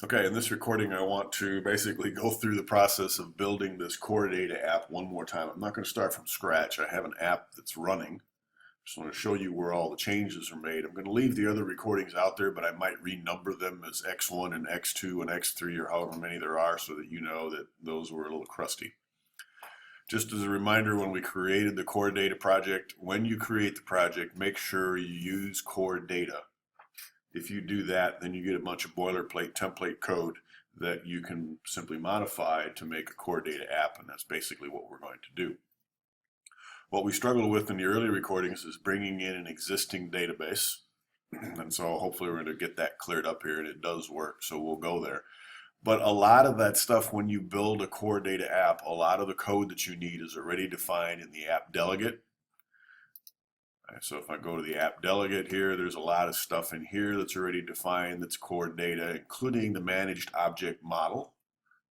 Okay, in this recording, I want to basically go through the process of building this core data app one more time. I'm not going to start from scratch. I have an app that's running. Just want to show you where all the changes are made. I'm going to leave the other recordings out there, but I might renumber them as X1 and X2 and X3 or however many there are so that you know that those were a little crusty. Just as a reminder, when we created the core data project, when you create the project, make sure you use core data. If you do that, then you get a bunch of boilerplate template code that you can simply modify to make a core data app, and that's basically what we're going to do. What we struggled with in the early recordings is bringing in an existing database, and so hopefully we're going to get that cleared up here, and it does work, so we'll go there. But a lot of that stuff, when you build a core data app, a lot of the code that you need is already defined in the app delegate. So if I go to the app delegate here, there's a lot of stuff in here that's already defined that's core data, including the managed object model.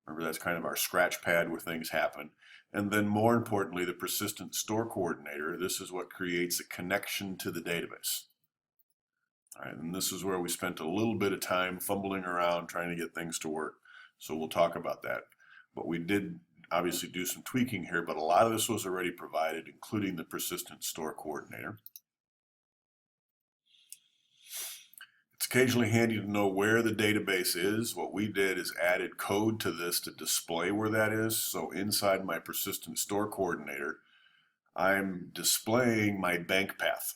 Remember, that's kind of our scratch pad where things happen. And then more importantly, the persistent store coordinator. This is what creates a connection to the database. All right, and this is where we spent a little bit of time fumbling around trying to get things to work. So we'll talk about that. But we did obviously do some tweaking here, but a lot of this was already provided, including the persistent store coordinator. It's occasionally handy to know where the database is. What we did is added code to this to display where that is. So inside my persistent store coordinator, I'm displaying my bank path.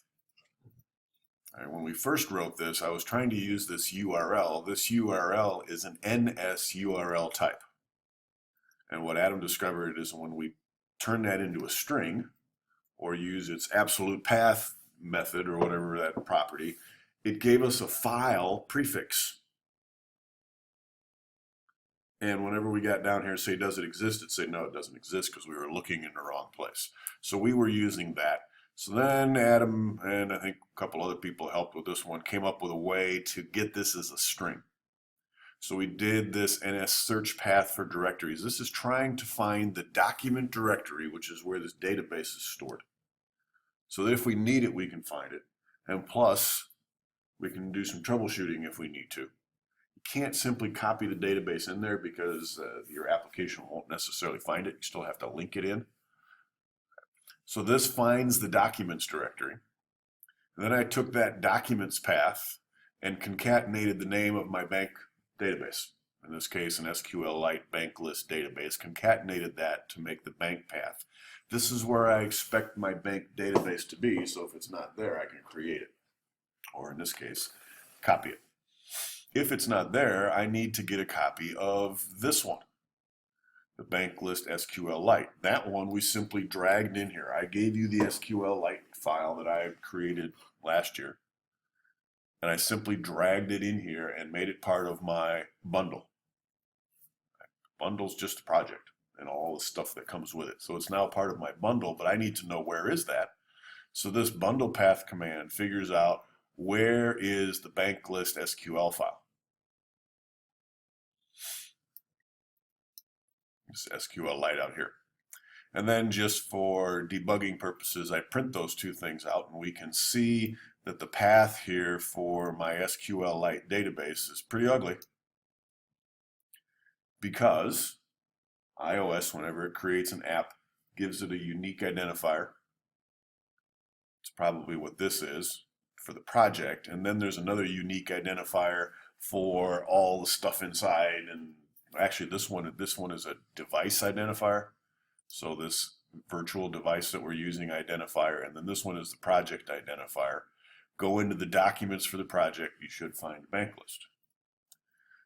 Right, when we first wrote this, I was trying to use this URL. This URL is an NS URL type. And what Adam discovered is when we turn that into a string or use its absolute path method or whatever that property, it gave us a file prefix. And whenever we got down here and say, does it exist? It'd say, no, it doesn't exist because we were looking in the wrong place. So we were using that. So then Adam and I think a couple other people helped with this one, came up with a way to get this as a string. So we did this NS search path for directories. This is trying to find the document directory, which is where this database is stored. So that if we need it, we can find it. And plus, we can do some troubleshooting if we need to. You can't simply copy the database in there because your application won't necessarily find it. You still have to link it in. So this finds the documents directory. And then I took that documents path and concatenated the name of my bank database. In this case, an SQLite bank list database, concatenated that to make the bank path. This is where I expect my bank database to be, so if it's not there, I can create it. Or in this case, copy it. If it's not there, I need to get a copy of this one, the bank list SQLite. That one we simply dragged in here. I gave you the SQLite file that I created last year, and I simply dragged it in here and made it part of my bundle. Bundle's just a project and all the stuff that comes with it. So it's now part of my bundle, but I need to know where is that. So this bundle path command figures out where is the bank list SQL file. This SQLite out here. And then just for debugging purposes, I print those two things out and we can see that the path here for my SQLite database is pretty ugly because iOS, whenever it creates an app, gives it a unique identifier. It's probably what this is for the project, and then there's another unique identifier for all the stuff inside. And actually this one is a device identifier, so this virtual device that we're using identifier, and then this one is the project identifier. Go into the documents for the project, you should find bank list.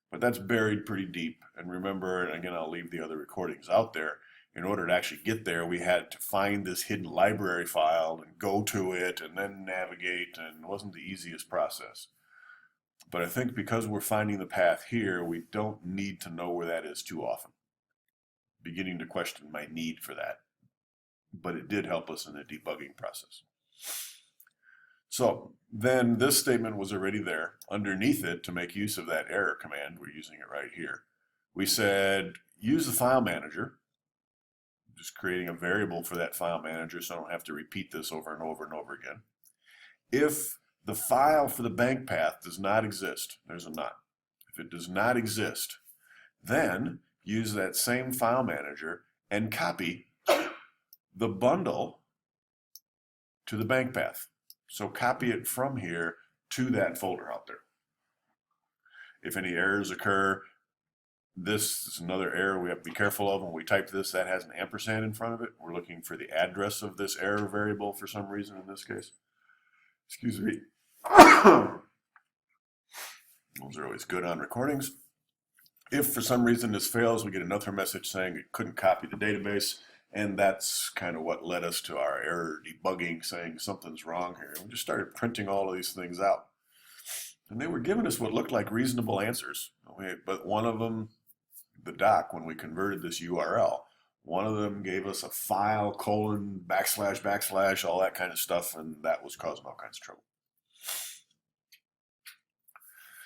But that's buried pretty deep, and remember, and again I'll leave the other recordings out there, in order to actually get there, we had to find this hidden library file and go to it and then navigate, and it wasn't the easiest process. But I think because we're finding the path here, we don't need to know where that is too often. Beginning to question my need for that. But it did help us in the debugging process. So then this statement was already there. Underneath it, to make use of that error command, we're using it right here. We said, use the file manager. Just creating a variable for that file manager so I don't have to repeat this over and over and over again. If the file for the bank path does not exist, there's a not. If If it does not exist, then use that same file manager and copy the bundle to the bank path. So copy it from here to that folder out there. If any errors occur, this is another error we have to be careful of. When we type this, that has an ampersand in front of it. We're looking for the address of this error variable for some reason in this case. Excuse me. Those are always good on recordings. If for some reason this fails, we get another message saying it couldn't copy the database, and that's kind of what led us to our error debugging, saying something's wrong here. We just started printing all of these things out. And they were giving us what looked like reasonable answers. But one of them, the doc, when we converted this URL, one of them gave us a file, colon, backslash, backslash, all that kind of stuff, and that was causing all kinds of trouble.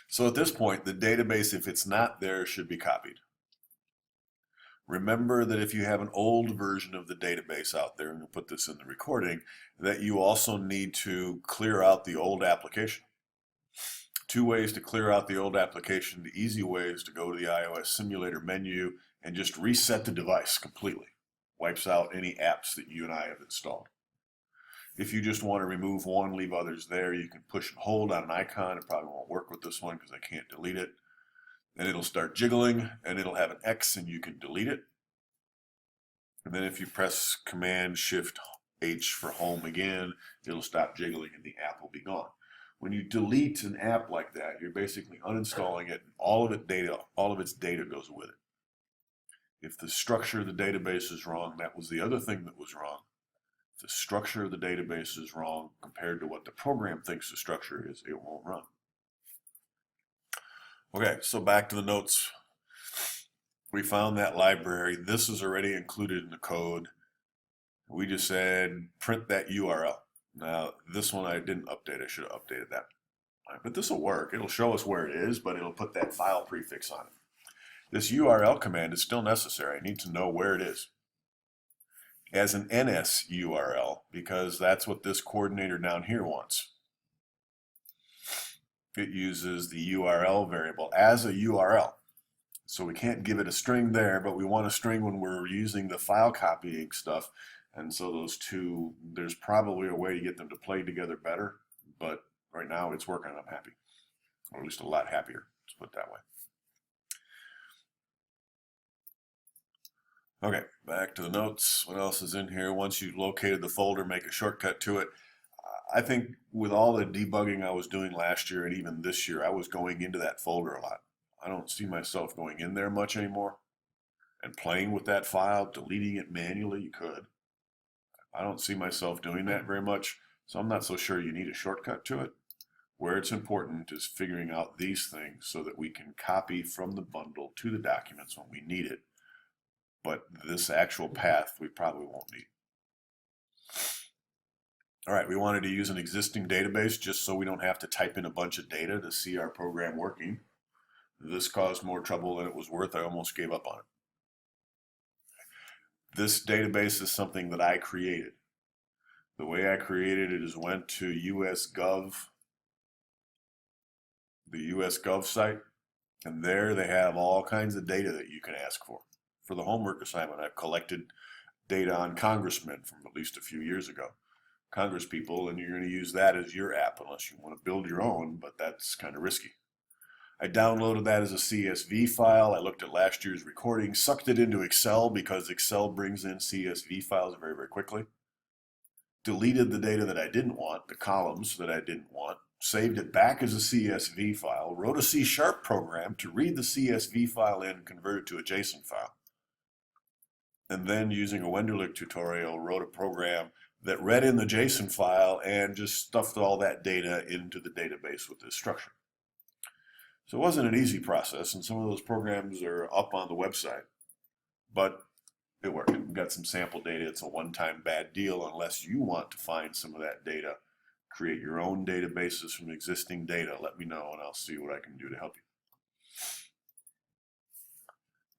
So at this point, the database, if it's not there, should be copied. Remember that if you have an old version of the database out there, and we'll put this in the recording, that you also need to clear out the old application. Two ways to clear out the old application. The easy way is to go to the iOS simulator menu and just reset the device completely. Wipes out any apps that you and I have installed. If you just want to remove one, leave others there, you can push and hold on an icon. It probably won't work with this one because I can't delete it. And it'll start jiggling, and it'll have an X, and you can delete it. And then if you press Command-Shift-H for home again, it'll stop jiggling and the app will be gone. When you delete an app like that, you're basically uninstalling it, and all of its data goes with it. If the structure of the database is wrong, that was the other thing that was wrong. If the structure of the database is wrong compared to what the program thinks the structure is, it won't run. Okay, so back to the notes. We found that library. This is already included in the code. We just said print that URL. Now, this one I didn't update. I should have updated that. All right, but this will work. It'll show us where it is, but it'll put that file prefix on it. This URL command is still necessary. I need to know where it is as an NS URL because that's what this coordinator down here wants. It uses the URL variable as a URL. So we can't give it a string there, but we want a string when we're using the file copying stuff. And so those two, there's probably a way to get them to play together better, but right now it's working and I'm happy. Or at least a lot happier, let's put it that way. Okay, back to the notes. What else is in here? Once you've located the folder, make a shortcut to it. I think with all the debugging I was doing last year and even this year, I was going into that folder a lot. I don't see myself going in there much anymore and playing with that file, deleting it manually. You could. I don't see myself doing that very much, so I'm not so sure you need a shortcut to it. Where it's important is figuring out these things so that we can copy from the bundle to the documents when we need it. But this actual path we probably won't need. All right, we wanted to use an existing database just so we don't have to type in a bunch of data to see our program working. This caused more trouble than it was worth. I almost gave up on it. This database is something that I created. The way I created it is went to US.gov, the US.gov site, and there they have all kinds of data that you can ask for. For the homework assignment, I've collected data on congressmen from at least a few years ago. Congress people, and you're going to use that as your app unless you want to build your own, but that's kind of risky. I downloaded that as a CSV file. I looked at last year's recording, sucked it into Excel because Excel brings in CSV files very, very quickly. Deleted the data that I didn't want, the columns that I didn't want, saved it back as a CSV file, wrote a C# program to read the CSV file in and convert it to a JSON file. And then using a Wenderlich tutorial, wrote a program that read in the JSON file and just stuffed all that data into the database with this structure. So it wasn't an easy process, and some of those programs are up on the website, but it worked. We've got some sample data. It's a one-time bad deal unless you want to find some of that data, create your own databases from existing data. Let me know and I'll see what I can do to help you.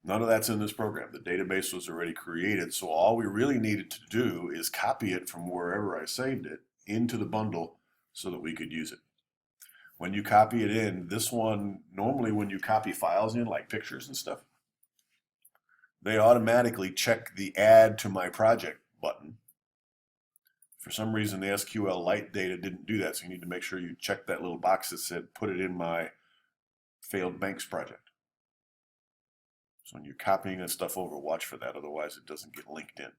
None of that's in this program. The database was already created, so all we really needed to do is copy it from wherever I saved it into the bundle so that we could use it. When you copy it in, this one, normally when you copy files in, like pictures and stuff, they automatically check the add to my project button. For some reason, the SQLite data didn't do that, so you need to make sure you check that little box that said put it in my failed banks project. So when you're copying that stuff over, watch for that, otherwise it doesn't get linked in.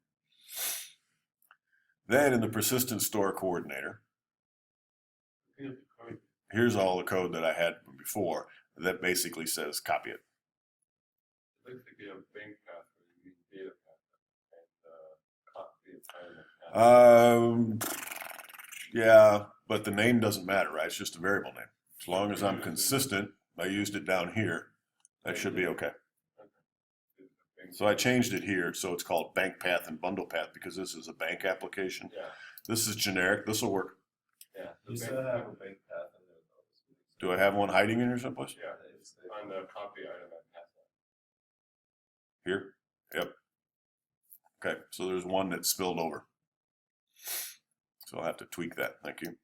Then in the persistent store coordinator, here's all the code that I had before that basically says copy it. It looks like you have bank path where you use data path and copy the time. Yeah, but the name doesn't matter, right? It's just a variable name. As long as I'm consistent, I used it down here, that should be okay. So I changed it here, so it's called bank path and bundle path because this is a bank application. Yeah. This is generic. This will work. Yeah. You still have a bank path in there though. Do I have one hiding in here someplace? Yeah. On the copy item at path. Here? Yep. Okay, so there's one that spilled over. So I'll have to tweak that. Thank you.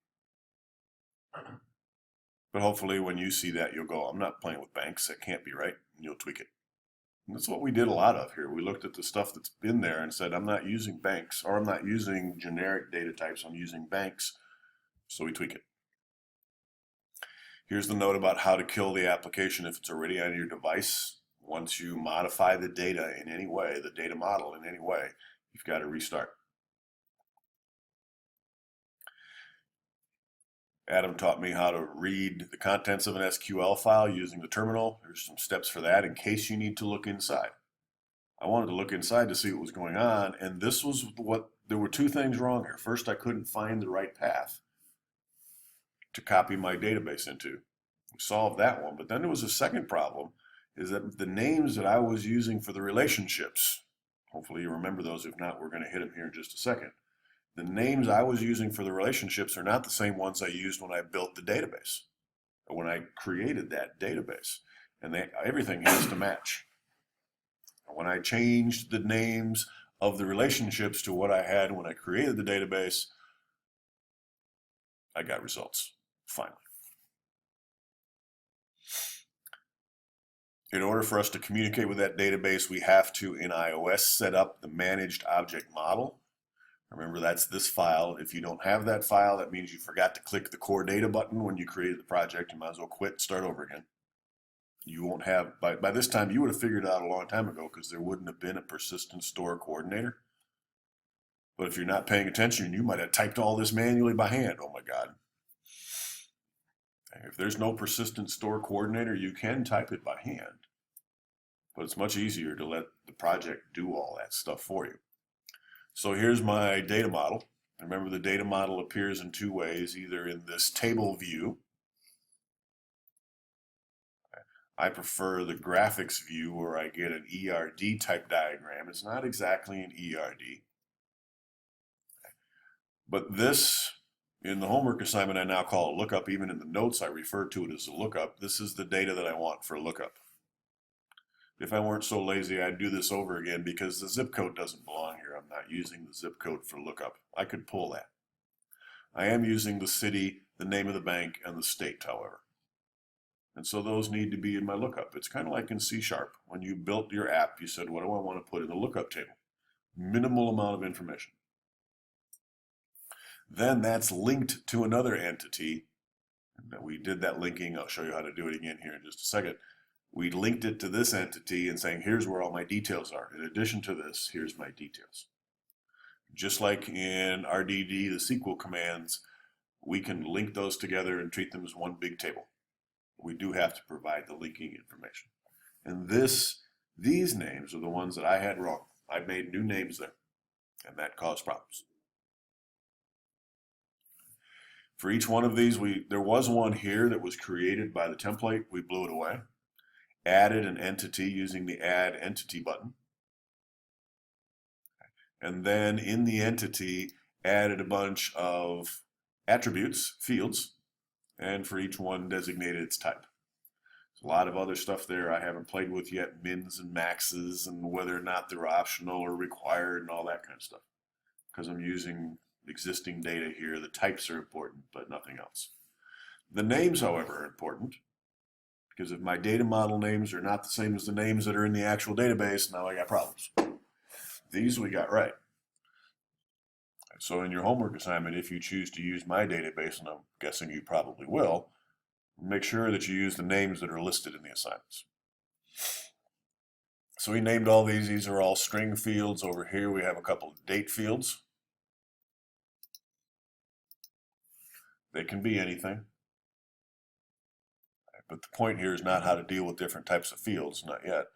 But hopefully when you see that, you'll go, I'm not playing with banks. That can't be right. And you'll tweak it. And that's what we did a lot of here. We looked at the stuff that's in there and said, I'm not using banks, or I'm not using generic data types. I'm using banks. So we tweak it. Here's the note about how to kill the application if it's already on your device. Once you modify the data in any way, the data model in any way, you've got to restart. Adam taught me how to read the contents of an SQL file using the terminal. There's some steps for that in case you need to look inside. I wanted to look inside to see what was going on, and this was what, there were two things wrong here. First, I couldn't find the right path to copy my database into. We solved that one, but then there was a second problem, is that the names that I was using for the relationships, hopefully you remember those, if not, we're going to hit them here in just a second. The names I was using for the relationships are not the same ones I used when I built the database, or when I created that database. And everything has to match. When I changed the names of the relationships to what I had when I created the database, I got results, finally. In order for us to communicate with that database, we have to, in iOS, set up the managed object model. Remember, that's this file. If you don't have that file, that means you forgot to click the core data button when you created the project. You might as well quit and start over again. You won't have, by this time, you would have figured it out a long time ago because there wouldn't have been a persistent store coordinator. But if you're not paying attention, you might have typed all this manually by hand. Oh my God. If there's no persistent store coordinator, you can type it by hand. But it's much easier to let the project do all that stuff for you. So here's my data model. Remember, the data model appears in two ways, either in this table view. I prefer the graphics view where I get an ERD type diagram. It's not exactly an ERD. But this, in the homework assignment, I now call a lookup. Even in the notes, I refer to it as a lookup. This is the data that I want for a lookup. If I weren't so lazy, I'd do this over again because the zip code doesn't belong here. I'm not using the zip code for lookup. I could pull that. I am using the city, the name of the bank, and the state, however. And so those need to be in my lookup. It's kind of like in C#. When you built your app, you said, what do I want to put in the lookup table? Minimal amount of information. Then that's linked to another entity. We did that linking. I'll show you how to do it again here in just a second. We linked it to this entity and saying, here's where all my details are. In addition to this, here's my details. Just like in RDD, the SQL commands, we can link those together and treat them as one big table. We do have to provide the linking information. And these names are the ones that I had wrong. I made new names there, and that caused problems. For each one of these, there was one here that was created by the template. We blew it away. Added an entity using the add entity button. And then in the entity, added a bunch of attributes, fields, and for each one designated its type. There's a lot of other stuff there I haven't played with yet, mins and maxes, and whether or not they're optional or required and all that kind of stuff. Because I'm using existing data here, the types are important, but nothing else. The names, however, are important because if my data model names are not the same as the names that are in the actual database, now I got problems. These we got right. So in your homework assignment, if you choose to use my database, and I'm guessing you probably will, make sure that you use the names that are listed in the assignments. So we named all these. These are all string fields. Over here we have a couple of date fields. They can be anything. But the point here is not how to deal with different types of fields, not yet.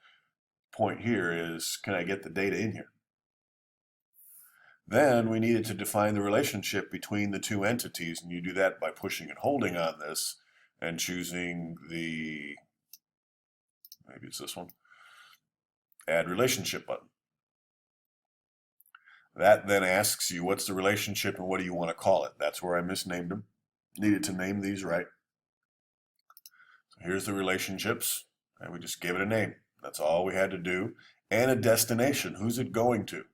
The point here is, can I get the data in here? Then we needed to define the relationship between the two entities, and you do that by pushing and holding on this and choosing the, maybe it's this one, add relationship button. That then asks you what's the relationship and what do you want to call it. That's where I misnamed them. Needed to name these right. So here's the relationships, and we just gave it a name. That's all we had to do. And a destination. Who's it going to?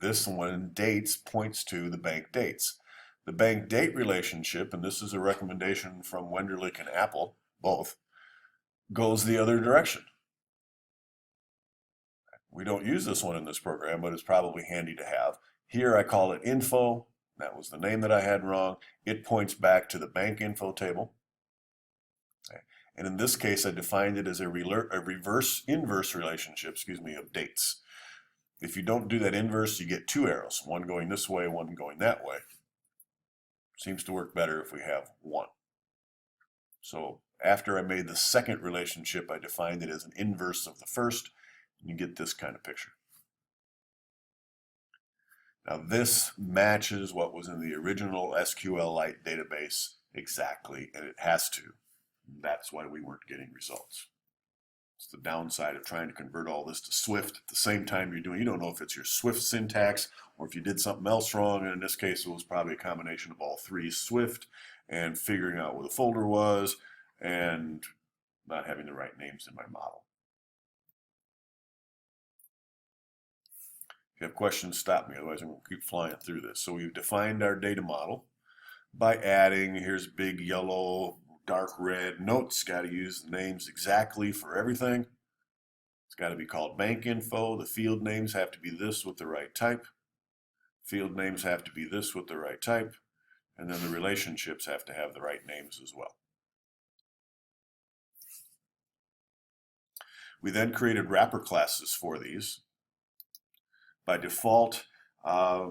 This one, dates, points to the bank dates. The bank date relationship, and this is a recommendation from Wenderlich and Apple, both, goes the other direction. We don't use this one in this program, but it's probably handy to have. Here I call it info. That was the name that I had wrong. It points back to the bank info table. Okay. And in this case, I defined it as a inverse relationship, of dates. If you don't do that inverse, you get two arrows, one going this way, one going that way. Seems to work better if we have one. So after I made the second relationship, I defined it as an inverse of the first, and you get this kind of picture. Now this matches what was in the original SQLite database exactly, and it has to. That's why we weren't getting results. It's the downside of trying to convert all this to Swift at the same time you don't know if it's your Swift syntax or if you did something else wrong, and in this case it was probably a combination of all three, Swift and figuring out where the folder was and not having the right names in my model. If you have questions, stop me, otherwise I'm going to keep flying through this. So we've defined our data model by adding, here's big yellow, dark red notes, got to use the names exactly for everything. It's got to be called bank info. The field names have to be this with the right type. Field names have to be this with the right type. And then the relationships have to have the right names as well. We then created wrapper classes for these. By default, I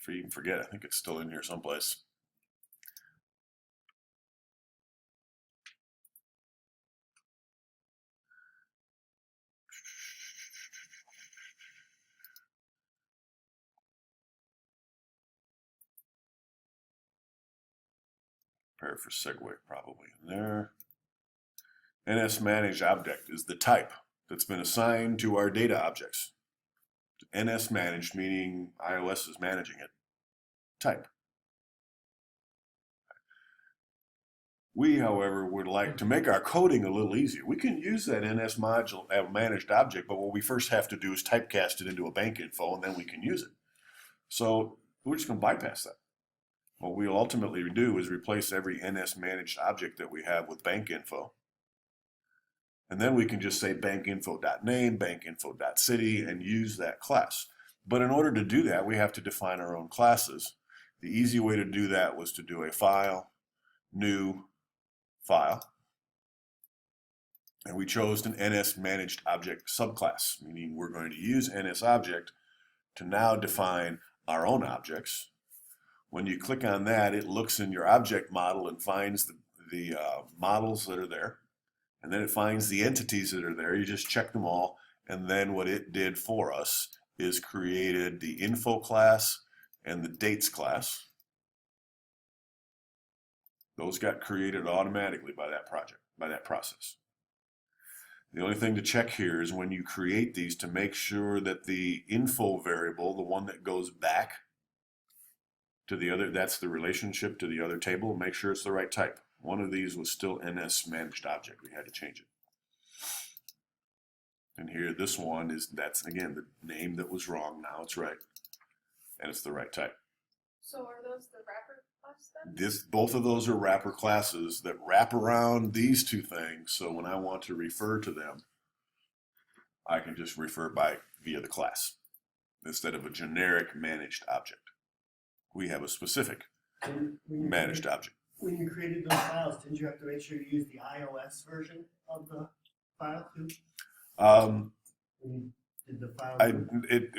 even forget, I think it's still in here someplace. Prepare for segue probably in there. NS managed object is the type that's been assigned to our data objects. NS managed, meaning iOS is managing it. Type. We, however, would like to make our coding a little easier. We can use that NS module managed object, but what we first have to do is typecast it into a bank info, and then we can use it. So we're just going to bypass that. What we'll ultimately do is replace every NS managed object that we have with bank info. And then we can just say bankinfo.name, bankinfo.city, and use that class. But in order to do that, we have to define our own classes. The easy way to do that was to do a file, new, file. And we chose an NS managed object subclass, meaning we're going to use NS object to now define our own objects. When you click on that, it looks in your object model and finds the models that are there. And then it finds the entities that are there. You just check them all. And then what it did for us is created the info class and the dates class. Those got created automatically by that process. The only thing to check here is when you create these to make sure that the info variable, the one that goes back to the other, that's the relationship to the other table, make sure it's the right type. One of these was still NS managed object. We had to change it. And here, this one that's again the name that was wrong. Now it's right. And it's the right type. So are those the wrapper class then? Both of those are wrapper classes that wrap around these two things. So when I want to refer to them, I can just refer via the class instead of a generic managed object. We have a specific managed object. When you created those files, didn't you have to make sure you use the iOS version of the file too? When you did the file?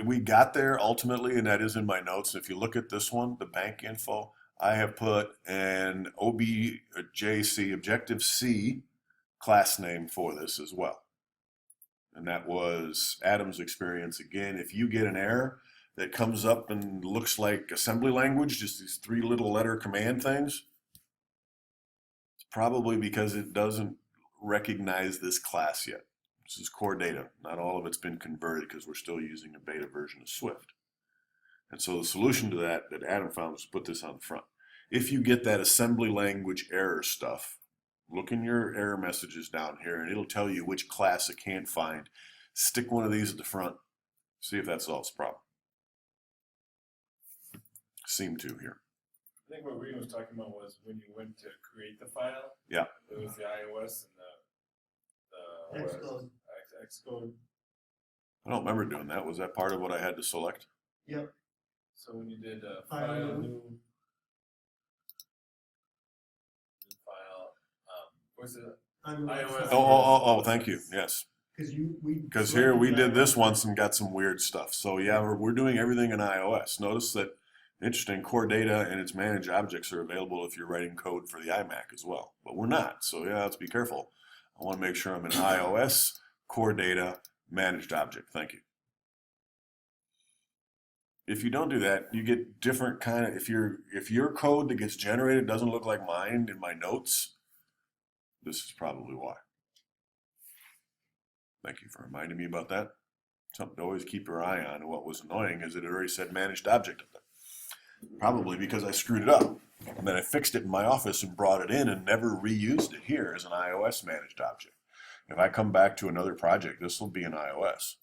We got there ultimately, and that is in my notes. If you look at this one, the bank info, I have put an OBJC, Objective-C class name for this as well. And that was Adam's experience. Again, if you get an error that comes up and looks like assembly language, just these 3 little letter command things, it's probably because it doesn't recognize this class yet. This is core data. Not all of it's been converted because we're still using a beta version of Swift. And so the solution to that Adam found was to put this on the front. If you get that assembly language error stuff, look in your error messages down here and it'll tell you which class it can't find. Stick one of these at the front, see if that solves the problem. Seem to here. I think what Reno was talking about was when you went to create the file. Yeah. It was the iOS and the Xcode. Xcode. I don't remember doing that. Was that part of what I had to select? Yep. So when you did File file new. new file, was it iOS. Oh, thank you. Yes. Because Here we did this once and got some weird stuff. So yeah, we're doing everything in iOS. Notice that interesting core data and its managed objects are available if you're writing code for the iMac as well. But we're not. So yeah, let's be careful. I want to make sure I'm in iOS, core data, managed object. Thank you. If you don't do that, you get different kind of, if your code that gets generated doesn't look like mine in my notes, this is probably why. Thank you for reminding me about that. Something to always keep your eye on. And what was annoying is it already said managed object up there. Probably because I screwed it up. And then I fixed it in my office and brought it in and never reused it here as an iOS managed object. If I come back to another project, this will be in iOS.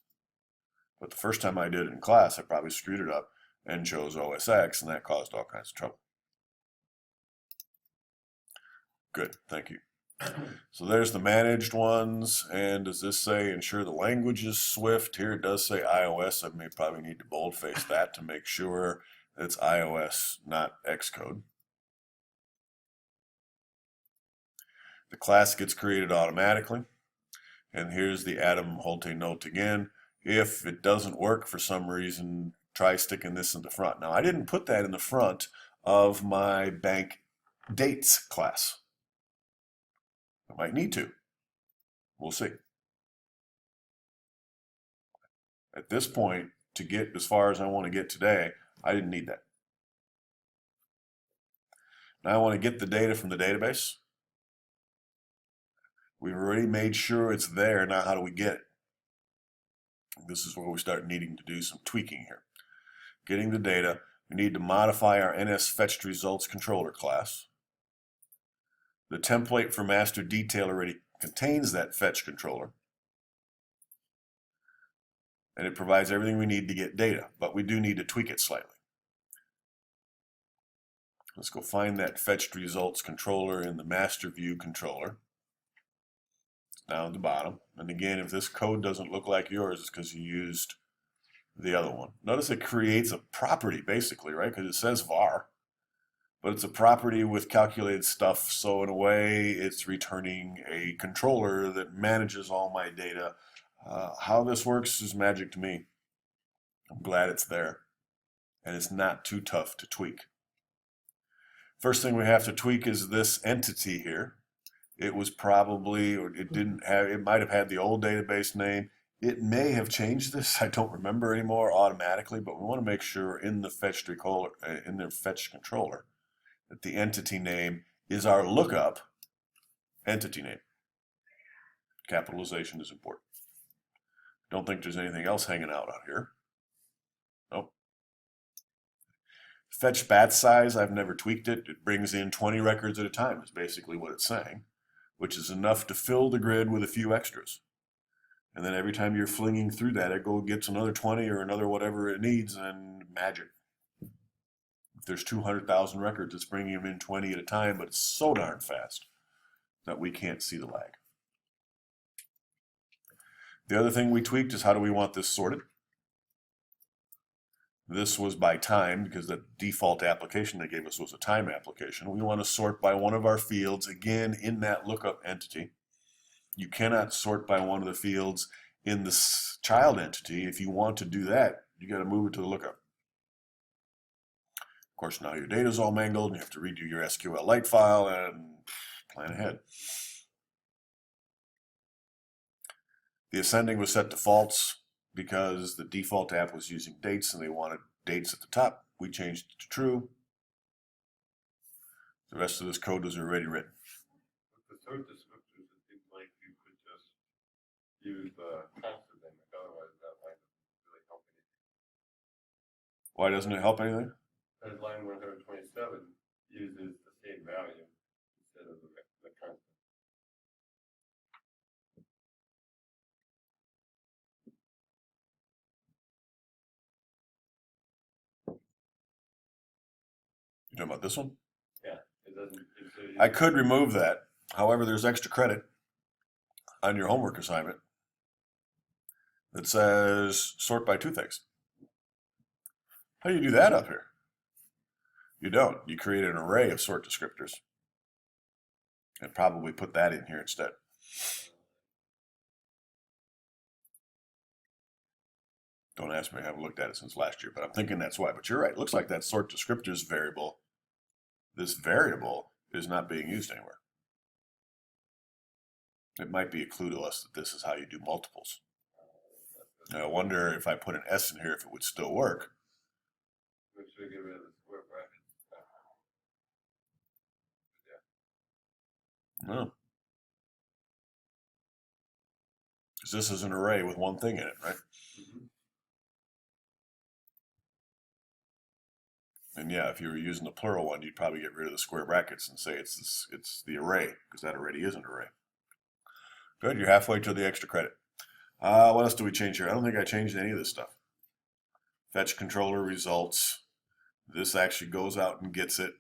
But the first time I did it in class, I probably screwed it up and chose OS X, and that caused all kinds of trouble. Good, thank you. So there's the managed ones, and does this say ensure the language is Swift? Here it does say iOS. I may probably need to boldface that to make sure it's iOS, not Xcode. The class gets created automatically, and here's the Adam Holte note again. If it doesn't work for some reason, try sticking this in the front. Now, I didn't put that in the front of my bank dates class. I might need to. We'll see. At this point, to get as far as I want to get today, I didn't need that. Now I want to get the data from the database. We've already made sure it's there. Now how do we get it? This is where we start needing to do some tweaking here. Getting the data, we need to modify our NSFetchedResults controller class. The template for master detail already contains that fetch controller. And it provides everything we need to get data, but we do need to tweak it slightly. Let's go find that fetched results controller in the master view controller. It's down at the bottom. And again, if this code doesn't look like yours, it's because you used the other one. Notice it creates a property basically, right? Because it says var. But it's a property with calculated stuff, so in a way it's returning a controller that manages all my data. How this works is magic to me. I'm glad it's there, and it's not too tough to tweak. First thing we have to tweak is this entity here. It was probably, or it didn't have, it might have had the old database name. It may have changed this, I don't remember anymore automatically, but we want to make sure in the fetched controller that the entity name is our lookup entity name. Capitalization is important. Don't think there's anything else hanging out here. Nope. Fetch batch size, I've never tweaked it. It brings in 20 records at a time is basically what it's saying, which is enough to fill the grid with a few extras. And then every time you're flinging through that, it gets another 20 or another whatever it needs, and magic. there's 200,000 records, it's bringing them in 20 at a time, but it's so darn fast that we can't see the lag. The other thing we tweaked is how do we want this sorted? This was by time because the default application they gave us was a time application. We want to sort by one of our fields, again, in that lookup entity. You cannot sort by one of the fields in the child entity. If you want to do that, you got to move it to the lookup. Of course, now your data is all mangled and you have to redo your SQLite file and plan ahead. The ascending was set to false because the default app was using dates and they wanted dates at the top. We changed it to true. The rest of this code was already written. With the third descriptors, it seems like you could just use the constant name, otherwise that line doesn't really help anything. Why doesn't it help anything? As line 127 uses the same value instead of the constant. You talking about this one? Yeah, it doesn't. I could remove that. However, there's extra credit on your homework assignment that says sort by two things. How do you do that up here? You don't. You create an array of sort descriptors and probably put that in here instead. Don't ask me, I haven't looked at it since last year, but I'm thinking that's why. But you're right, it looks like that sort descriptors variable, this variable is not being used anywhere. It might be a clue to us that this is how you do multiples. Now, I wonder if I put an S in here if it would still work. Make sure you get rid of the square bracket. No. Because this is an array with one thing in it, right? Mm-hmm. And yeah, if you were using the plural one, you'd probably get rid of the square brackets and say it's the array, because that already is an array. Good, you're halfway to the extra credit. What else do we change here? I don't think I changed any of this stuff. Fetch controller results. This actually goes out and gets it.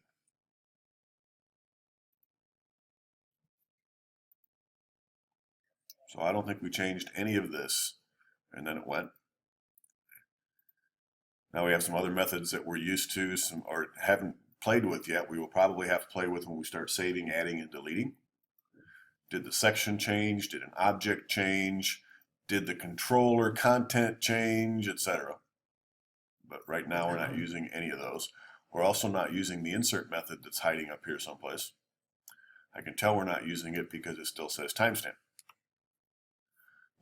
So I don't think we changed any of this. And then it went. Now we have some other methods that we're used to, or haven't played with yet. We will probably have to play with when we start saving, adding, and deleting. Did the section change? Did an object change? Did the controller content change, etc.? But right now we're not using any of those. We're also not using the insert method that's hiding up here someplace. I can tell we're not using it because it still says timestamp.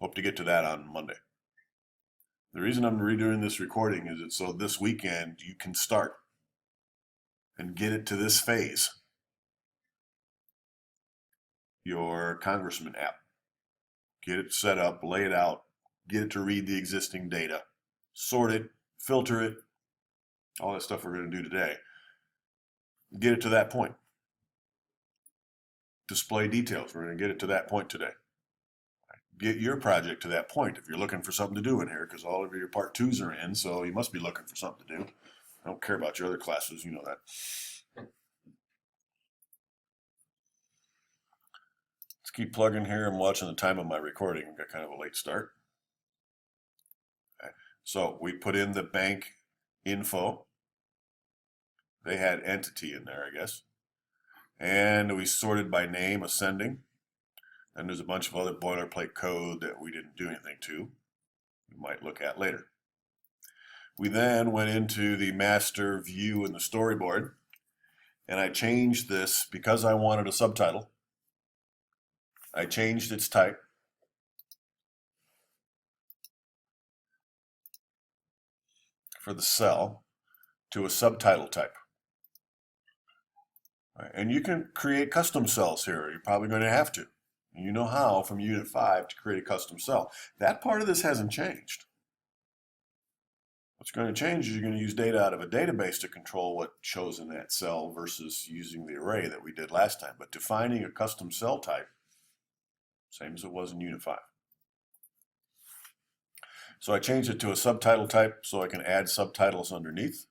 Hope to get to that on Monday. The reason I'm redoing this recording is it's so this weekend you can start and get it to this phase. Your Congressman app. Get it set up, lay it out, get it to read the existing data, sort it, filter it, all that stuff we're going to do today. Get it to that point. Display details, we're going to get it to that point today. Get your project to that point if you're looking for something to do in here, because all of your part twos are in, so you must be looking for something to do. I don't care about your other classes, you know that. Let's keep plugging here. I'm watching the time of my recording. We've got kind of a late start. Okay. So we put in the bank info. They had entity in there, I guess. And we sorted by name, ascending. And there's a bunch of other boilerplate code that we didn't do anything to. We might look at later. We then went into the master view in the storyboard. And I changed this because I wanted a subtitle. I changed its type. For the cell to a subtitle type. Right. And you can create custom cells here. You're probably going to have to. You know how from Unit 5 to create a custom cell. That part of this hasn't changed. What's going to change is you're going to use data out of a database to control what shows in that cell versus using the array that we did last time. But defining a custom cell type, same as it was in Unit 5. So I changed it to a subtitle type so I can add subtitles underneath.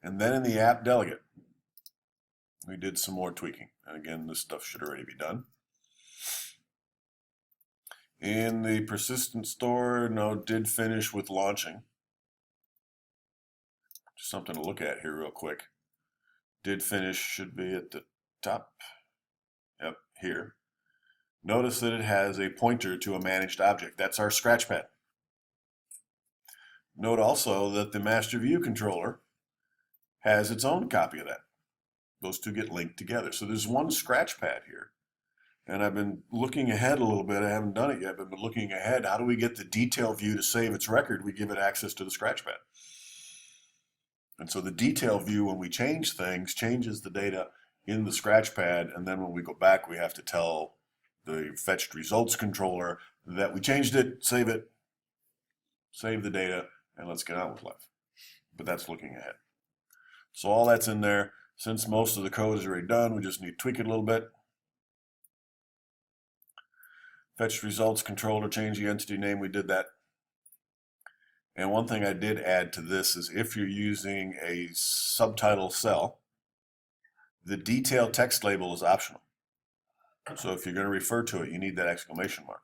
And then in the app delegate, we did some more tweaking. And again, this stuff should already be done. In the persistent store, no, did finish with launching. Just something to look at here real quick. Did finish, should be at the top. Yep, here. Notice that it has a pointer to a managed object. That's our scratchpad. Note also that the master view controller has its own copy of that. Those two get linked together. So there's one scratchpad here. And I've been looking ahead a little bit. I haven't done it yet, but I've been looking ahead. How do we get the detail view to save its record? We give it access to the scratchpad. And so the detail view, when we change things, changes the data in the scratchpad. And then when we go back, we have to tell the fetched results controller that we changed it, save the data, and let's get on with life. But that's looking ahead. So all that's in there. Since most of the code is already done, we just need to tweak it a little bit. Fetched results controller, change the entity name, we did that. And one thing I did add to this is if you're using a subtitle cell, the detailed text label is optional. So if you're going to refer to it, you need that exclamation mark.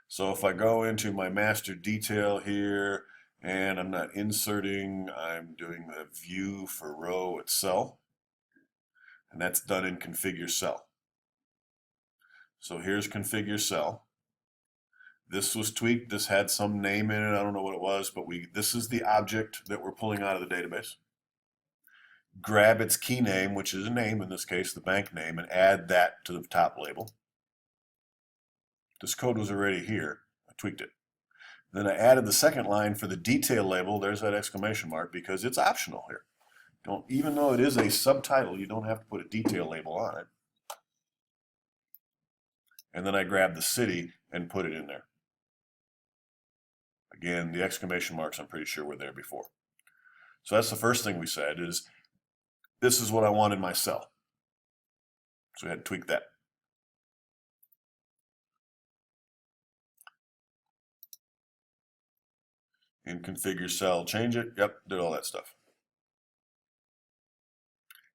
So if I go into my master detail here, and I'm not inserting, I'm doing the view for row at cell, and that's done in configure cell. So here's configure cell. This was tweaked. This had some name in it. I don't know what it was, but this is the object that we're pulling out of the database. Grab its key name, which is a name, in this case, the bank name, and add that to the top label. This code was already here. I tweaked it. Then I added the second line for the detail label. There's that exclamation mark because it's optional here. Even though it is a subtitle, you don't have to put a detail label on it. And then I grabbed the city and put it in there. Again, the exclamation marks I'm pretty sure were there before. So that's the first thing we said is, this is what I want in my cell. So we had to tweak that. In configure cell, change it. Yep, did all that stuff.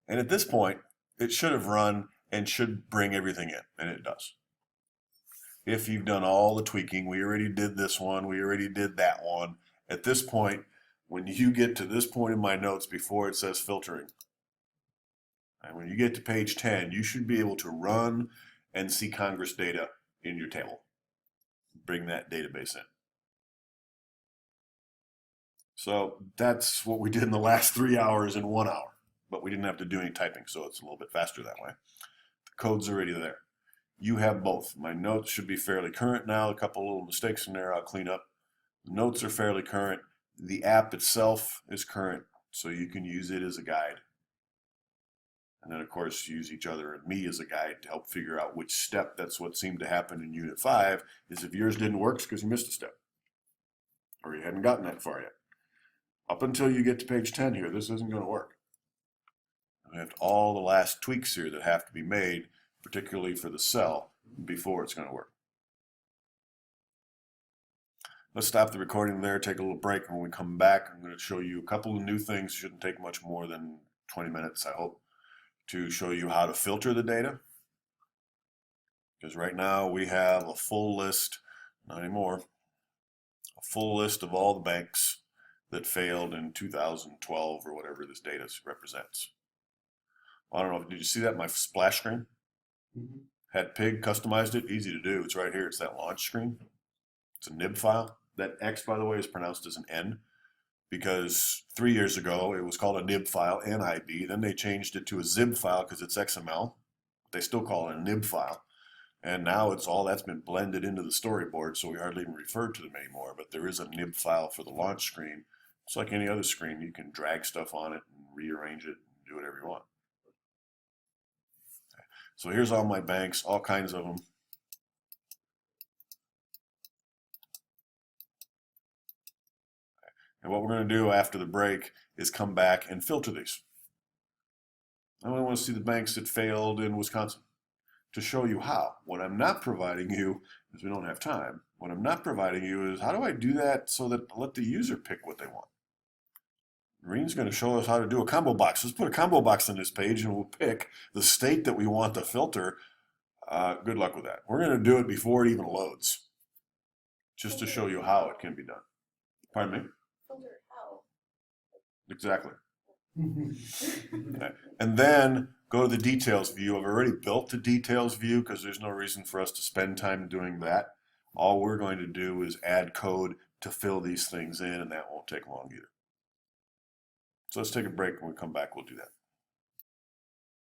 And at this point, it should have run and should bring everything in, and it does. If you've done all the tweaking, we already did this one, we already did that one. At this point, when you get to this point in my notes before it says filtering, and when you get to page 10, you should be able to run and see Congress data in your table. Bring that database in. So that's what we did in the last 3 hours in 1 hour, but we didn't have to do any typing, so it's a little bit faster that way. The code's already there. You have both. My notes should be fairly current now. A couple little mistakes in there I'll clean up. The notes are fairly current. The app itself is current, so you can use it as a guide. And then, of course, use each other and me as a guide to help figure out which step. That's what seemed to happen in Unit 5, is if yours didn't work, it's because you missed a step. Or you hadn't gotten that far yet. Up until you get to page 10 here, this isn't going to work. We have all the last tweaks here that have to be made, particularly for the cell, before it's going to work. Let's stop the recording there, take a little break. When we come back, I'm going to show you a couple of new things. Shouldn't take much more than 20 minutes, I hope, to show you how to filter the data. Because right now we have a full list, not anymore, a full list of all the banks that failed in 2012 or whatever this data represents. I don't know, did you see that in my splash screen? Mm-hmm. Had Pig customized it, easy to do. It's right here, it's that launch screen. It's a nib file. That X, by the way, is pronounced as an N because 3 years ago it was called a nib file, NIB. Then they changed it to a zib file because it's XML. They still call it a nib file. And now it's all that's been blended into the storyboard, so we hardly even refer to them anymore. But there is a nib file for the launch screen. It's like any other screen. You can drag stuff on it and rearrange it and do whatever you want. So here's all my banks, all kinds of them. And what we're going to do after the break is come back and filter these. I only want to see the banks that failed in Wisconsin to show you how. What I'm not providing you, because we don't have time, what I'm not providing you is how do I do that so that I let the user pick what they want. Reen's going to show us how to do a combo box. Let's put a combo box on this page and we'll pick the state that we want to filter. Good luck with that. We're going to do it before it even loads, just to show you how it can be done. Pardon me? Filter how? Exactly. Okay. And then go to the details view. I've already built the details view because there's no reason for us to spend time doing that. All we're going to do is add code to fill these things in, and that won't take long either. So let's take a break. When we come back, we'll do that.